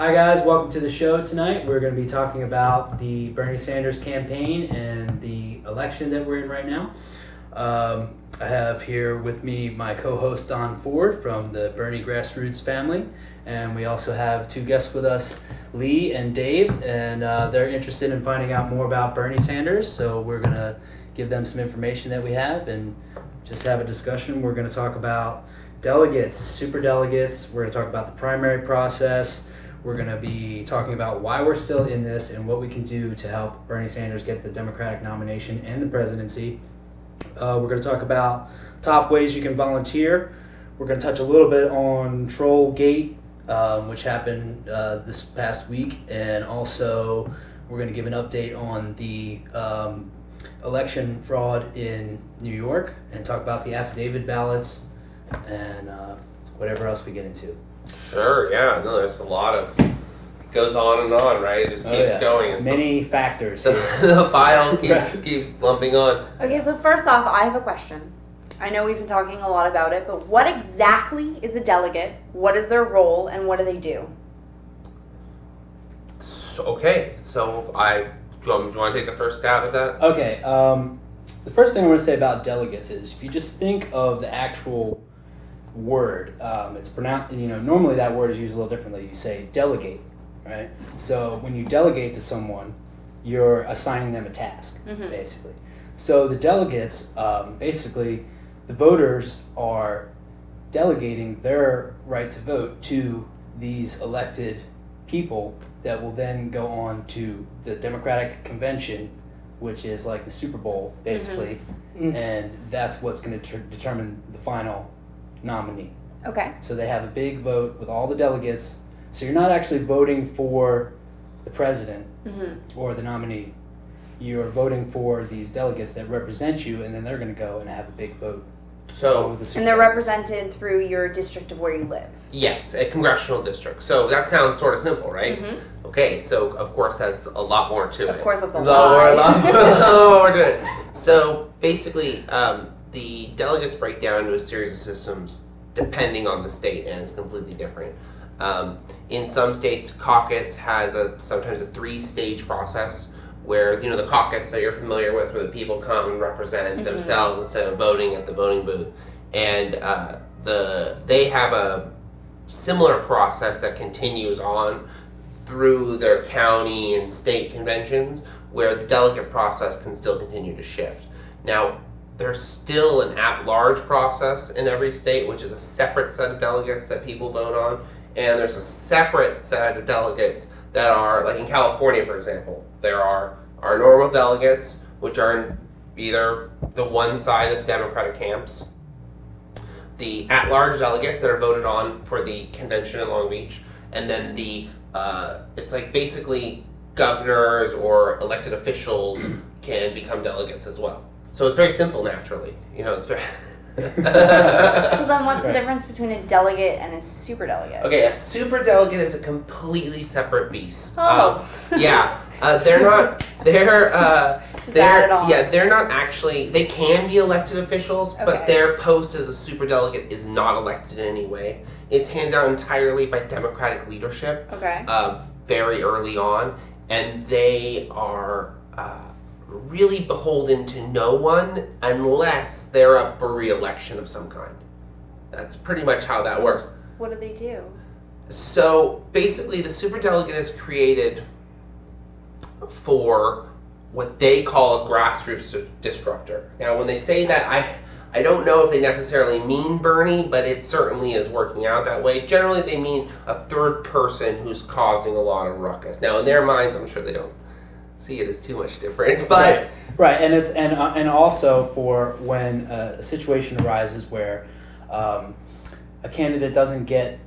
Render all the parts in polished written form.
Hi guys, welcome to the show tonight. We're going to be talking about the Bernie Sanders campaign and the election that we're in right now. I have here with me my co-host Don Ford from the Bernie Grassroots family, and we also have two guests with us, Lee and Dave, and they're interested in finding out more about Bernie Sanders, so we're going to give them some information that we have and just have a discussion. We're going to talk about delegates, superdelegates. We're going to talk about the primary process. We're going to be talking about why we're still in this and what we can do to help Bernie Sanders get the Democratic nomination and the presidency. We're going to talk about top ways you can volunteer. We're going to touch a little bit on Trollgate, which happened this past week, and also we're going to give an update on the election fraud in New York and talk about the affidavit ballots and whatever else we get into. Sure, yeah. No, there's a lot of... goes on and on, right? It just keeps going. There's many factors here. here. The pile keeps lumping on. Okay, so first off, I have a question. I know we've been talking a lot about it, but what exactly is a delegate? What is their role, and what do they do? So do you want to take the first stab at that? Okay, the first thing I want to say about delegates is if you just think of the actual word, it's pronounced, normally that word is used a little differently. You say delegate, right? So when you delegate to someone, you're assigning them a task, basically. So the delegates, basically, the voters are delegating their right to vote to these elected people that will then go on to the Democratic Convention, which is like the Super Bowl, basically, and that's what's going to determine the final nominee. Okay. So they have a big vote with all the delegates. So you're not actually voting for the president or the nominee. You're voting for these delegates that represent you, and then they're going to go and have a big vote. And they're represented through your district of where you live. Yes, a congressional district. So that sounds sort of simple, right? Okay, so of course that's a lot more to it. Of course that's a lot more to it. So basically, the delegates break down into a series of systems depending on the state, and it's completely different. In some states, caucus has sometimes a 3-stage process where, the caucus that you're familiar with, where the people come and represent themselves instead of voting at the voting booth. And they have a similar process that continues on through their county and state conventions, where the delegate process can still continue to shift. Now, there's still an at-large process in every state, which is a separate set of delegates that people vote on. And there's a separate set of delegates that are, like in California, for example, there are our normal delegates, which are in either the one side of the Democratic camps, the at-large delegates that are voted on for the convention in Long Beach, and then it's like basically governors or elected officials can become delegates as well. So it's very simple naturally. It's very... So then what's the difference between a delegate and a superdelegate? Okay, a superdelegate is a completely separate beast. Oh. They're not actually, they can be elected officials, but their post as a superdelegate is not elected in any way. It's handed out entirely by Democratic leadership very early on, and they are really beholden to no one unless they're up for re-election of some kind. That's pretty much how that works. What do they do? So basically the superdelegate is created for what they call a grassroots disruptor. Now when they say that, I don't know if they necessarily mean Bernie, but it certainly is working out that way. Generally they mean a third person who's causing a lot of ruckus. Now in their minds, I'm sure they don't see it as too much different, but right. And it's and also for when a situation arises where a candidate doesn't get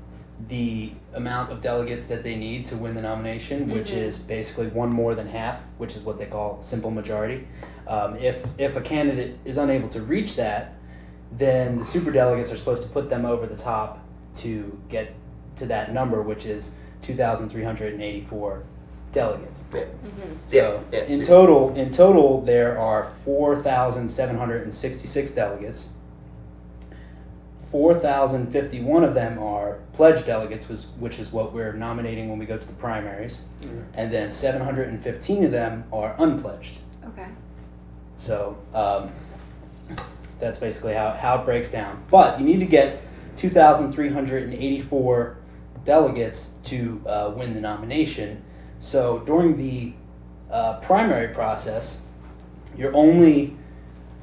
the amount of delegates that they need to win the nomination, which is basically one more than half, which is what they call simple majority. If a candidate is unable to reach that, then the superdelegates are supposed to put them over the top to get to that number, which is 2,384 delegates. So in total, there are 4,766 delegates. 4,051 of them are pledged delegates, which is what we're nominating when we go to the primaries, and then 715 of them are unpledged. Okay. So that's basically how it breaks down. But you need to get 2,384 delegates to win the nomination. So during the primary process, you're only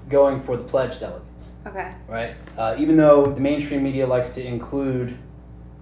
going for the pledged delegates, Okay. right? Even though the mainstream media likes to include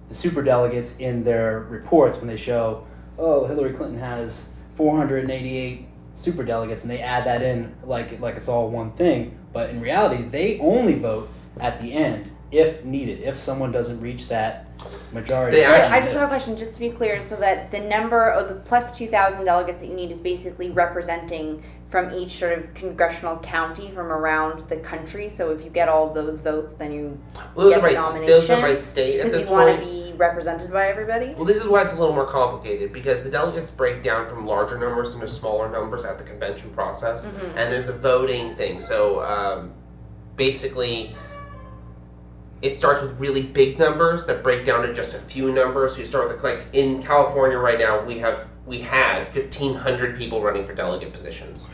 the superdelegates in their reports when they show, oh, Hillary Clinton has 488 superdelegates, and they add that in like it's all one thing. But in reality, they only vote at the end if needed, if someone doesn't reach that majority. I just have a question, just to be clear, so that the number of the plus 2,000 delegates that you need is basically representing from each sort of congressional county from around the country. So if you get all those votes, then you get the nomination. Those are by state at this because you want point. to be represented by everybody. Well, this is why it's a little more complicated, because the delegates break down from larger numbers into smaller numbers at the convention process, and there's a voting thing. So basically, it starts with really big numbers that break down to just a few numbers. So you start with, like in California right now, we had 1,500 people running for delegate positions.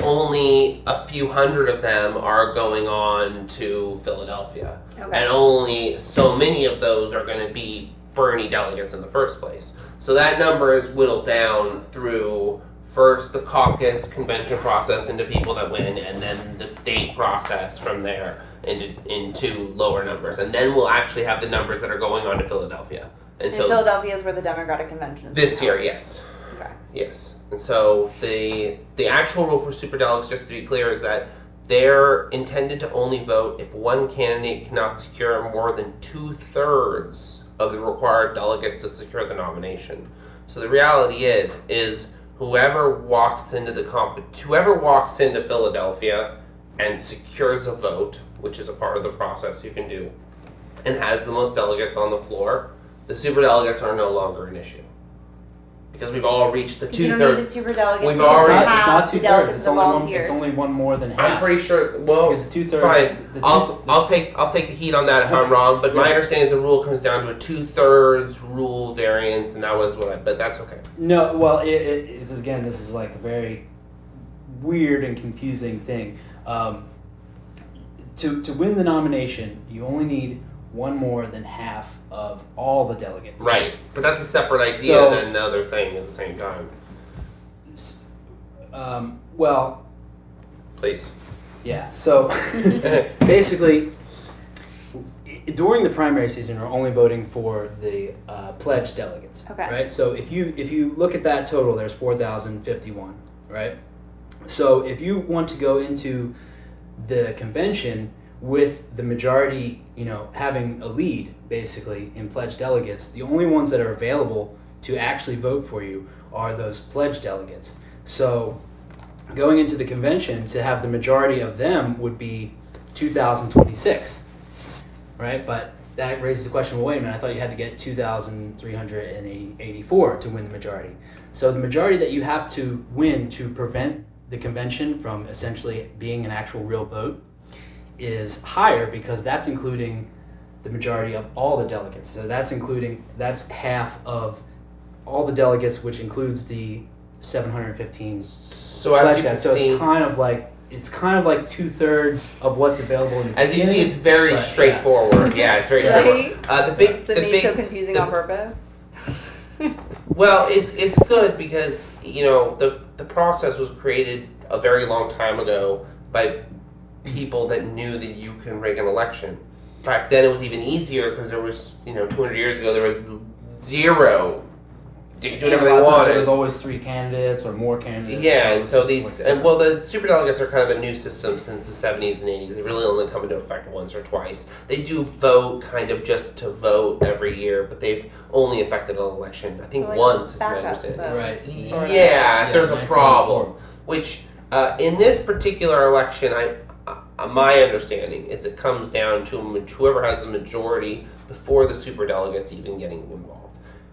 Only a few hundred of them are going on to Philadelphia. Okay. And only so many of those are going to be Bernie delegates in the first place. So that number is whittled down through first the caucus convention process into people that win, and then the state process from there into lower numbers. And then we'll actually have the numbers that are going on to Philadelphia. And so Philadelphia is where the Democratic convention is. this year, yes. Okay. Yes. And so the actual rule for superdelegates, just to be clear, is that they're intended to only vote if one candidate cannot secure more than 2/3 of the required delegates to secure the nomination. So the reality is whoever walks into Philadelphia and secures a vote, which is a part of the process you can do, and has the most delegates on the floor, the superdelegates are no longer an issue. Because we've all reached the 2/3. You don't need the superdelegates. We've because already- you It's have not the 2/3. delegates It's that only one. volunteer. It's only one more than half. I'm pretty sure. Well, Because the 2/3. fine. I'll take the heat on that if I'm wrong. But my understanding of the rule comes down to a 2/3 rule variance, and that was what. But that's okay. No, well, it's again, this is like a very weird and confusing thing. To win the nomination, you only need one more than half of all the delegates. Right, but that's a separate idea So- than the other thing at the same time. Well, Please. yeah. So basically, during the primary season, we're only voting for the pledged delegates. Okay. Right. So if you look at that total, there's 4,051. Right. So if you want to go into the convention with the majority, having a lead basically in pledged delegates, the only ones that are available to actually vote for you are those pledged delegates. So going into the convention, to have the majority of them would be 2,026, right? But that raises the question, well, wait a minute, I thought you had to get 2,384 to win the majority. So the majority that you have to win to prevent the convention from essentially being an actual real vote is higher, because that's including the majority of all the delegates. So that's half of all the delegates, which includes the 715 So as you can so see, it's kind of like 2/3 of what's available in the as you can see, beginning, it's very but, straightforward. Yeah, it's very straightforward. Right? The Is it made so confusing on purpose? Well, it's good because the process was created a very long time ago by people that knew that you can rig an election. Back then, it was even easier because there was 200 years ago there was zero. You could do whatever a they lot of times wanted. There's always 3 candidates or more candidates. Yeah, and it's so just the like- superdelegates are kind of a new system since the 70s and 80s. They really only come into effect once or twice. They do vote kind of just to vote every year, but they've only affected an election, I think Like once, is my backup understanding. vote. Right. Sort of. Yeah, if there's a 1994. problem. Which, in this particular election, my understanding is it comes down to whoever has the majority before the superdelegates even getting involved.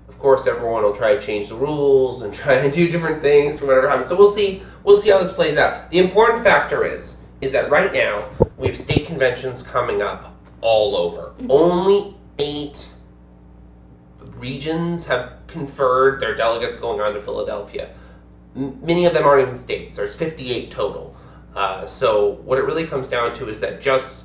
Of course, everyone will try to change the rules and try to do different things for whatever happens. So we'll see how this plays out. The important factor is that right now we have state conventions coming up all over. Only 8 regions have conferred their delegates going on to Philadelphia. Many of them aren't even states. There's 58 total. So what it really comes down to is that just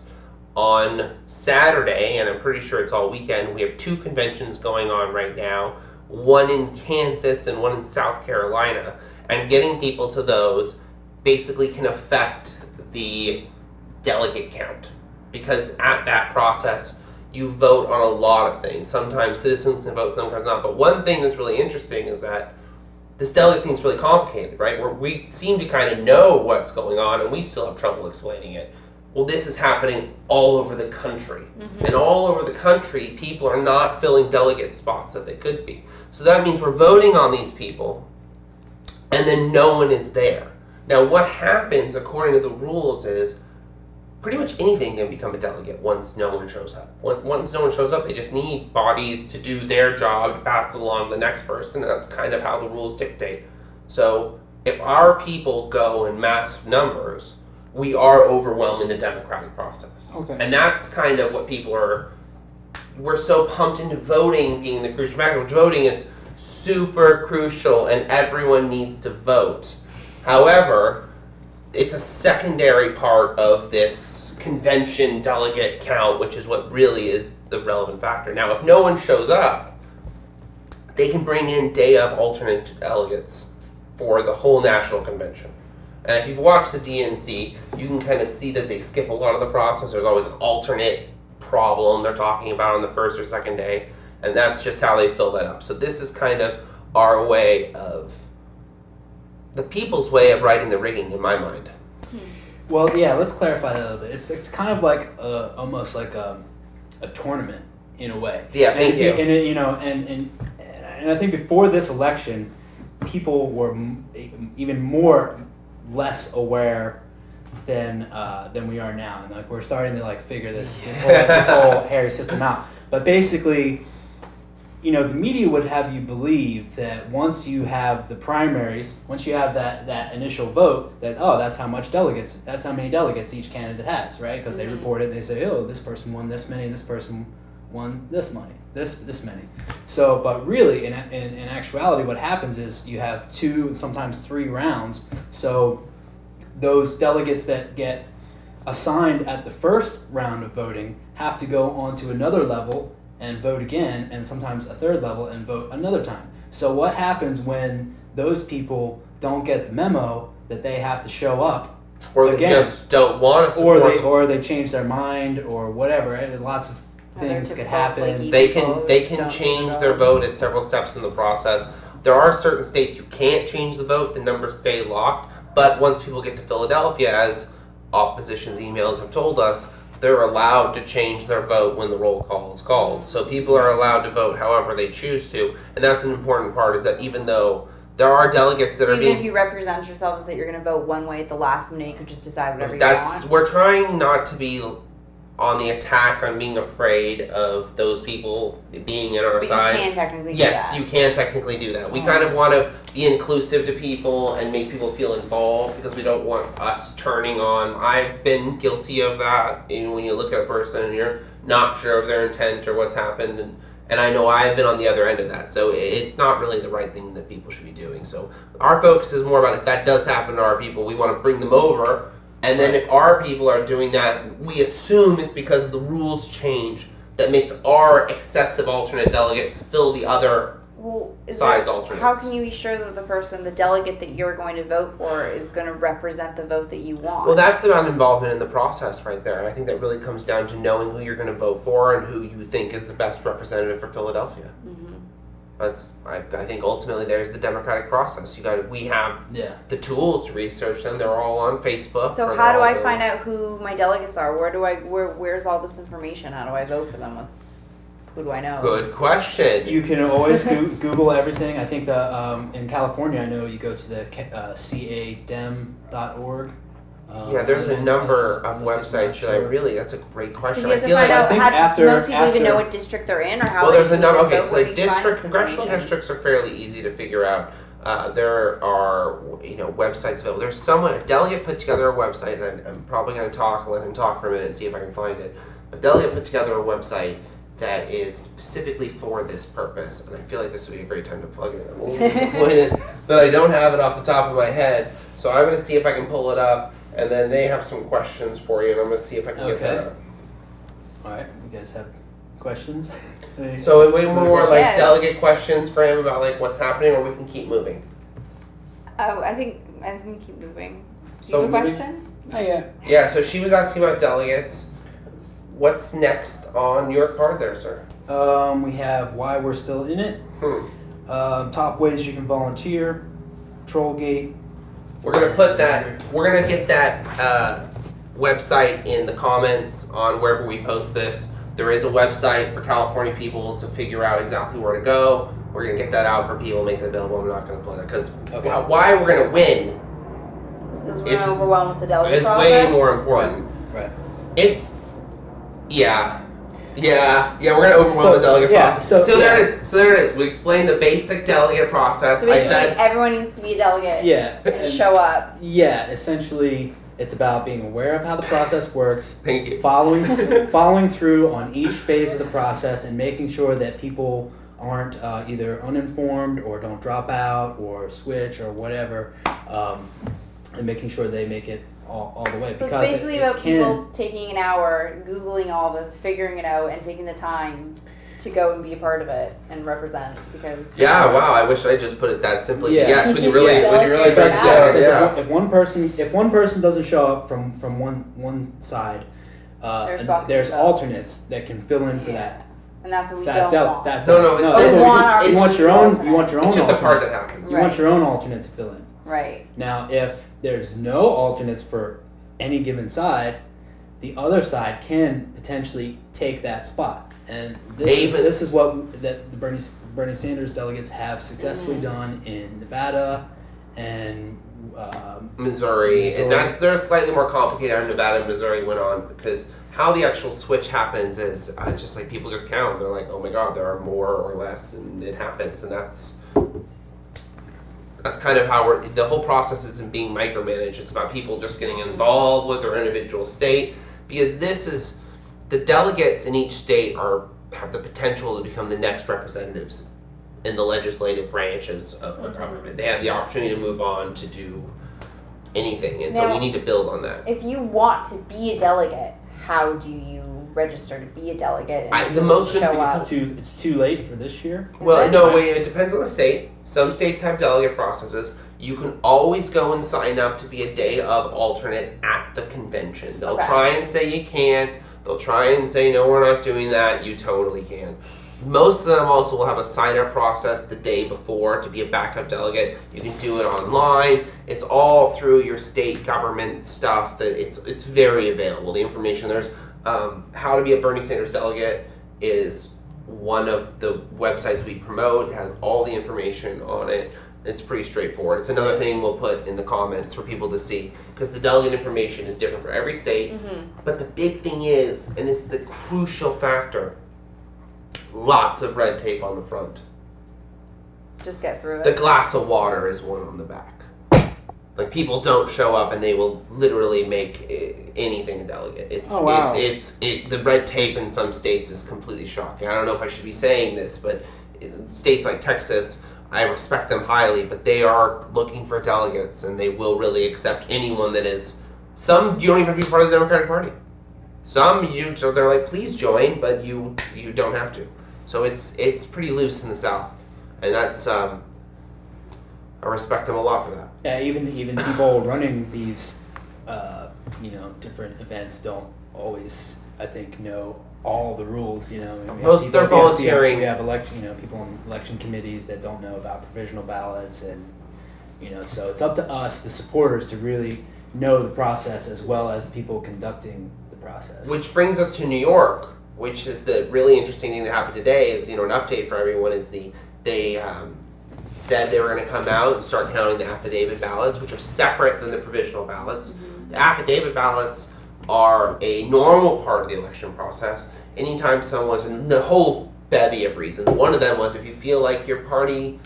on Saturday, and I'm pretty sure it's all weekend, we have 2 conventions going on right now, one in Kansas and one in South Carolina. And getting people to those basically can affect the delegate count, because at that process, you vote on a lot of things. Sometimes citizens can vote, sometimes not. But one thing that's really interesting is that this delegate thing is really complicated, right? Where we seem to kind of know what's going on, and we still have trouble explaining it. Well, this is happening all over the country. And all over the country, people are not filling delegate spots that they could be. So that means we're voting on these people, and then no one is there. Now, what happens, according to the rules, is pretty much anything can become a delegate once no one shows up. Once no one shows up, they just need bodies to do their job, to pass it along to the next person. That's kind of how the rules dictate. So if our people go in massive numbers, we are overwhelming the democratic process. Okay. And that's kind of what people are, we're so pumped into voting being the crucial factor, which voting is super crucial and everyone needs to vote. However, it's a secondary part of this convention delegate count, which is what really is the relevant factor. Now, if no one shows up, they can bring in day of alternate delegates for the whole national convention. And if you've watched the DNC, you can kind of see that they skip a lot of the process. There's always an alternate problem they're talking about on the first or second day, and that's just how they fill that up. So this is kind of our way of, the people's way of writing the rigging, in my mind. Well, yeah, let's clarify that a little bit. It's kind of like almost like a tournament in a way. Yeah, thank you. And it, and I think before this election, people were even more less aware than we are now, and like we're starting to like figure this whole hairy system out. But basically, the media would have you believe that once you have the primaries, once you have that initial vote, that that's how many delegates each candidate has, right? Because they report it, they say, this person won this many, this person won this many. So, but really, in actuality, what happens is you have 2 and sometimes 3 rounds. So those delegates that get assigned at the first round of voting have to go on to another level and vote again, and sometimes a third level and vote another time. So what happens when those people don't get the memo that they have to show up, or they again, just don't want to support or they change their mind or whatever? Lots of things could happen. They can change their vote at several steps in the process. There are certain states you can't change the vote; the numbers stay locked. But once people get to Philadelphia, as opposition's emails have told us, they're allowed to change their vote when the roll call is called. So people are allowed to vote however they choose to, and that's an important part, is that even though there are delegates that are being... Even if you represent yourself as that you're going to vote one way at the last minute, you could just decide whatever you want. We're trying not to be on the attack, on being afraid of those people being in our side. But you can technically do that. Yes, you can technically do that. We kind of want to be inclusive to people and make people feel involved, because we don't want us turning on. I've been guilty of that. When you look at a person and you're not sure of their intent or what's happened, and I know I've been on the other end of that. So it's not really the right thing that people should be doing. So our focus is more about, if that does happen to our people, we want to bring them over. And then if our people are doing that, we assume it's because the rules change that makes our excessive alternate delegates fill the other side's alternates. How can you be sure that the delegate that you're going to vote for, is going to represent the vote that you want? Well, that's about involvement in the process right there. And I think that really comes down to knowing who you're going to vote for and who you think is the best representative for Philadelphia. I think ultimately there's the democratic process. We have the tools to research them. They're all on Facebook. So how do I find out who my delegates are? Where's all this information? How do I vote for them? Who do I know? Good question. You can always Google everything. I think in California, I know you go to the cadem.org. There's a number of websites that's a great question. You have to find out, do most people even know what district they're in, or how? Well, there's a number. Okay, so congressional information? districts are fairly easy to figure out. There are websites available. There's a delegate put together a website, and I'm probably going to let him talk for a minute and see if I can find it. a delegate put together a website that is specifically for this purpose, and I feel like this would be a great time to plug it. I'm a little disappointed that I don't have it off the top of my head, so I'm going to see if I can pull it up, and then they have some questions for you, and I'm going to see if I can get that up. All right, you guys have questions? So way more like Yes. delegate questions for him about like what's happening, or we can keep moving. Oh, I think we keep moving. Do So you have a moving- question? Oh, yeah. Yeah, so she was asking about delegates. What's next on your card there, sir? We have why we're still in it. Hmm. Top ways you can volunteer. Trollgate. We're gonna put that. We're gonna get that website in the comments on wherever we post this. There is a website for California people to figure out exactly where to go. We're gonna get that out for people, make it available. I'm not gonna plug it because Okay. why we're gonna win Because we're It's- overwhelmed with the delegate is process. way more important. Right. It's yeah. We're gonna overwhelm So, the delegate yeah, process. so- So there yeah. it is. So there it is. We explained the basic delegate process. So I basically, said everyone needs to be a delegate Yeah. and show up. Yeah, essentially, it's about being aware of how the process works, thank you. following through on each phase of the process, and making sure that people aren't either uninformed or don't drop out or switch or whatever, and making sure they make it all the way. So it's because basically it about can, people taking an hour, Googling all this, figuring it out, and taking the time to go and be a part of it and represent. Because Yeah, wow. I wish I just put it that simply. Yeah. But yes, when you really Yeah. when you really break Because, it down, yeah. if one person doesn't show up from one side, there's backup. alternates that can fill in for that. And that's what we That don't want. that No, it's- that's it's what want our you want your own. You want your own. It's just a part alternate. that happens. You want Right. your own alternate to fill in. Right. Now, if there's no alternates for any given side, the other side can potentially take that spot. And this is what that the Bernie Sanders delegates have successfully done in Nevada and Missouri, and they're slightly more complicated. How Nevada and Missouri went on because how the actual switch happens is it's just like people just count. They're like, oh my god, there are more or less, and it happens, and that's kind of how the whole process isn't being micromanaged. It's about people just getting involved with their individual state because this is the delegates in each state have the potential to become the next representatives in the legislative branches of the government. They have the opportunity to move on to do anything, and so Now, we need to build on that. If you want to be a delegate, how do you register to be a delegate and The most show good up? it's too late for this year. Well, no, wait, it depends on the state. Some states have delegate processes. You can always go and sign up to be a day of alternate at the convention. They'll Okay. try and say you can't. They'll try and say, no, we're not doing that. You totally can. Most of them also will have a sign-up process the day before to be a backup delegate. You can do it online. It's all through your state government stuff. That it's very available. The information there's how to be a Bernie Sanders delegate is one of the websites we promote. It has all the information on it. It's pretty straightforward. It's another thing we'll put in the comments for people to see because the delegate information is different for every state. But the big thing is, and this is the crucial factor, lots of red tape on the front. Just get through it. The glass of water is one on the back. Like people don't show up and they will literally make anything a delegate. The red tape in some states is completely shocking. I don't know if I should be saying this, but in states like Texas, I respect them highly, but they are looking for delegates and they will really accept anyone that is. Some you don't even be part of the Democratic Party. Some so they're like, please join, but you don't have to. So it's pretty loose in the South, and that's I respect them a lot for that. Yeah, even people running these, different events don't always, I think, know all the rules. We have Most they're volunteering. We have election, people on election committees that don't know about provisional ballots, and so it's up to us, the supporters, to really know the process as well as the people conducting the process. Which brings us to New York, which is the really interesting thing that happened today. Is an update for everyone is they said they were going to come out and start counting the affidavit ballots, which are separate than the provisional ballots. The affidavit ballots are a normal part of the election process. Anytime someone's in the whole bevy of reasons. One of them was if you feel like your party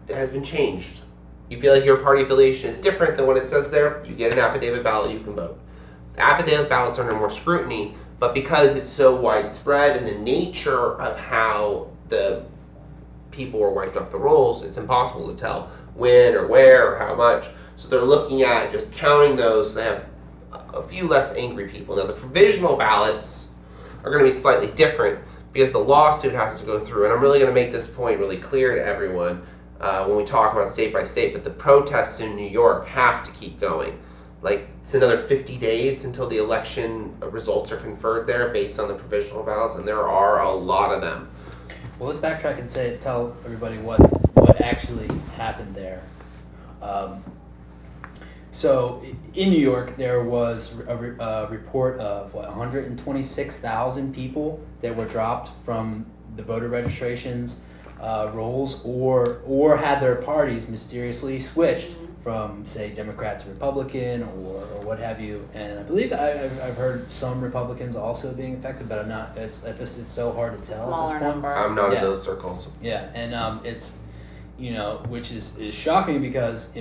has been changed. You feel like your party affiliation is different than what it says there, you get an affidavit ballot, you can vote. The affidavit ballots are under more scrutiny, But because it's so widespread and the nature of how the people were wiped off the rolls, it's impossible to tell when or where or how much. So they're looking at just counting those so they have a few less angry people. Now the provisional ballots are going to be slightly different because the lawsuit has to go through, and I'm really going to make this point really clear to everyone when we talk about state by state, but the protests in New York have to keep going. Like, it's another 50 days until the election results are conferred there based on the provisional ballots, and there are a lot of them. Well, let's backtrack and tell everybody what actually happened there. So in New York, there was a report of 126,000 people that were dropped from the voter registrations rolls, or had their parties mysteriously switched from, say, Democrat to Republican or what have you. And I believe I've heard some Republicans also being affected, but I'm not. This is so hard to tell at this point. Number. I'm not in those circles. Yeah, and it's, which is shocking because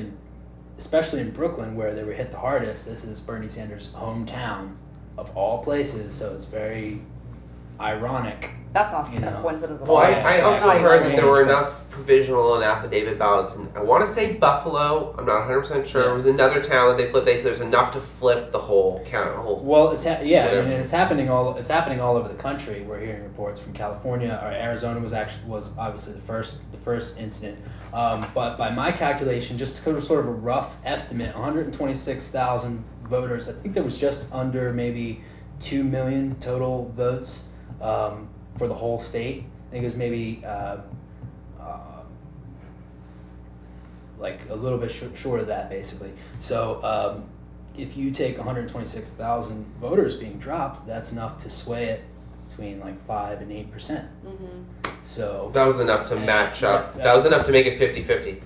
especially in Brooklyn, where they were hit the hardest, this is Bernie Sanders' hometown of all places, so it's very ironic. That's not a coincidence at Well, all. I also exactly. heard that there were enough provisional and affidavit ballots, and I want to say Buffalo. I'm not 100% sure. Yeah. It was another town that they flipped. They said there's enough to flip the whole count. Well, it's happening all over the country. We're hearing reports from California. Or Arizona was obviously the first incident. But by my calculation, just sort of a rough estimate, 126,000 voters. I think there was just under maybe 2 million total votes for the whole state. I think it was maybe like a little bit short of that, basically. So if you take 126,000 voters being dropped, that's enough to sway it between like 5 and 8%. Mm-hmm. So that was enough to match up. That was enough to make it 50-50.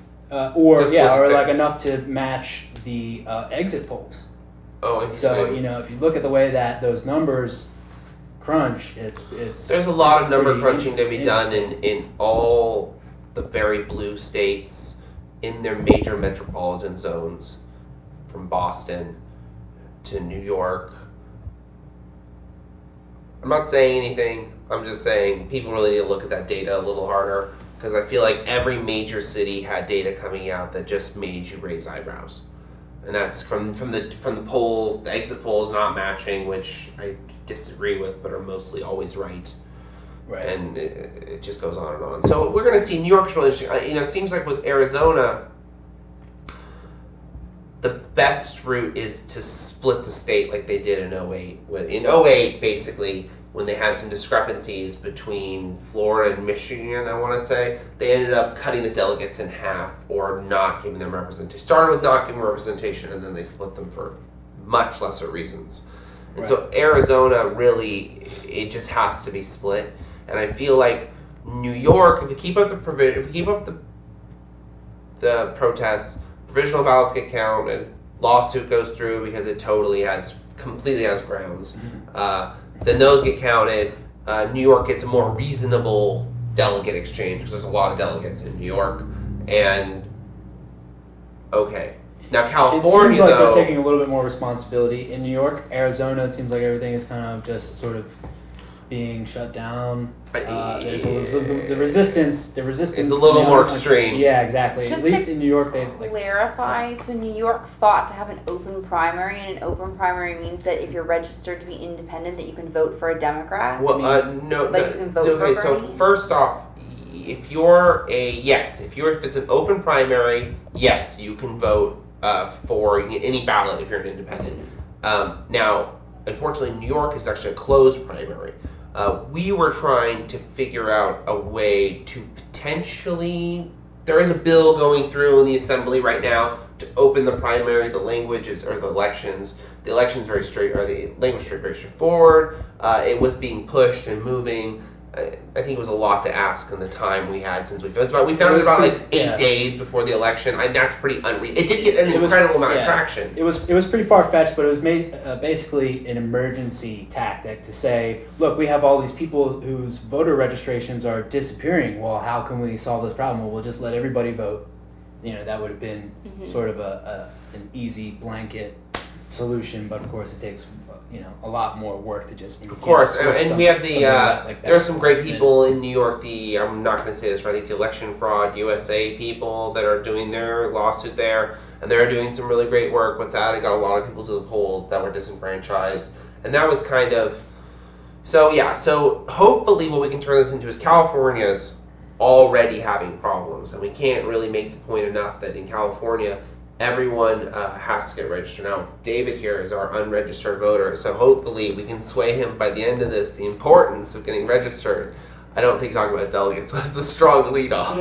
Or like enough to match the exit polls. Oh, interesting. So if you look at the way that those numbers crunch, it's there's a lot of number crunching to be done in all the very blue states in their major metropolitan zones, from Boston to New York. I'm not saying anything. I'm just saying people really need to look at that data a little harder, because I feel like every major city had data coming out that just made you raise eyebrows. And that's from the poll, the exit polls not matching, which I disagree with, but are mostly always right. Right. And it just goes on and on. So we're going to see New York's really interesting. It seems like with Arizona, the best route is to split the state like they did in 08. In 08, basically, when they had some discrepancies between Florida and Michigan, I want to say, they ended up cutting the delegates in half or not giving them representation. Started with not giving representation, and then they split them for much lesser reasons. And so Arizona, really, it just has to be split. And I feel like New York, if you keep up the protests, provisional ballots get counted, lawsuit goes through because it completely has grounds. Then those get counted. New York gets a more reasonable delegate exchange because there's a lot of delegates in New York. And okay. Now California, it seems like though, they're taking a little bit more responsibility. In New York, Arizona, it seems like everything is kind of just sort of being shut down. There's the resistance. It's a little more extreme. Yeah, exactly. Just at least to in New York, they clarify. So New York fought to have an open primary, and an open primary means that if you're registered to be independent, that you can vote for a Democrat. Well, no. Like you can vote for so Bernie? first off, if it's an open primary, yes, you can vote for any ballot if you're an independent. Now, unfortunately, New York is actually a closed primary. We were trying to figure out a way to potentially. There is a bill going through in the assembly right now to open the primary. The languages or the elections. The election's very very straightforward. It was being pushed and moving. I think it was a lot to ask in the time we had since we found it. We found it about like 8 days before the election. That's pretty unreasonable. It did get an incredible amount of traction. It was pretty far-fetched, but it was made basically an emergency tactic to say, look, we have all these people whose voter registrations are disappearing. Well, how can we solve this problem? Well, we'll just let everybody vote. That would have been sort of an easy blanket solution, but of course it takes a lot more work to just. Of course, and we have there are some great last minute. people in New York. I'm not going to say this right. I think the Election Fraud USA people that are doing their lawsuit there, and they're doing some really great work with that. It got a lot of people to the polls that were disenfranchised, and that was kind of. So yeah, so hopefully what we can turn this into is California's already having problems, and we can't really make the point enough that in California everyone has to get registered. Now David here is our unregistered voter, so hopefully we can sway him by the end of this the importance of getting registered. I don't think talking about delegates was a strong lead off.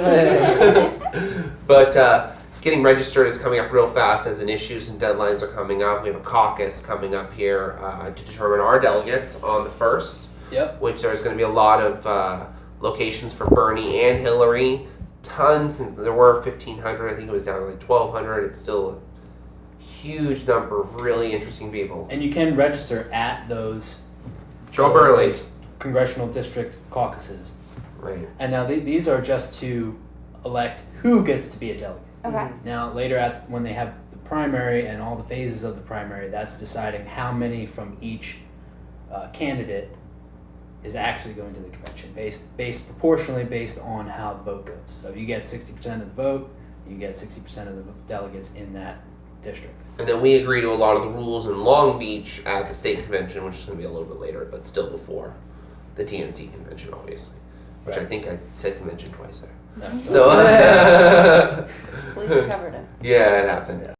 But getting registered is coming up real fast as an issues and deadlines are coming up. We have a caucus coming up here to determine our delegates on the 1st. Yep. Which there's going to be a lot of locations for Bernie and Hillary. Tons. There were 1,500. I think it was down to like 1,200. It's still a huge number of really interesting people. And you can register at those Joe Burley's congressional district caucuses. Right. And now these are just to elect who gets to be a delegate. Okay. Now later when they have the primary and all the phases of the primary, that's deciding how many from each candidate is actually going to the convention, based proportionally based on how the vote goes. So if you get 60% of the vote, you get 60% of the delegates in that district. And then we agree to a lot of the rules in Long Beach at the state convention, which is going to be a little bit later, but still before the TNC convention, obviously. Which I think I said convention twice there. No, So, At least you covered it. yeah, it happened. Yeah.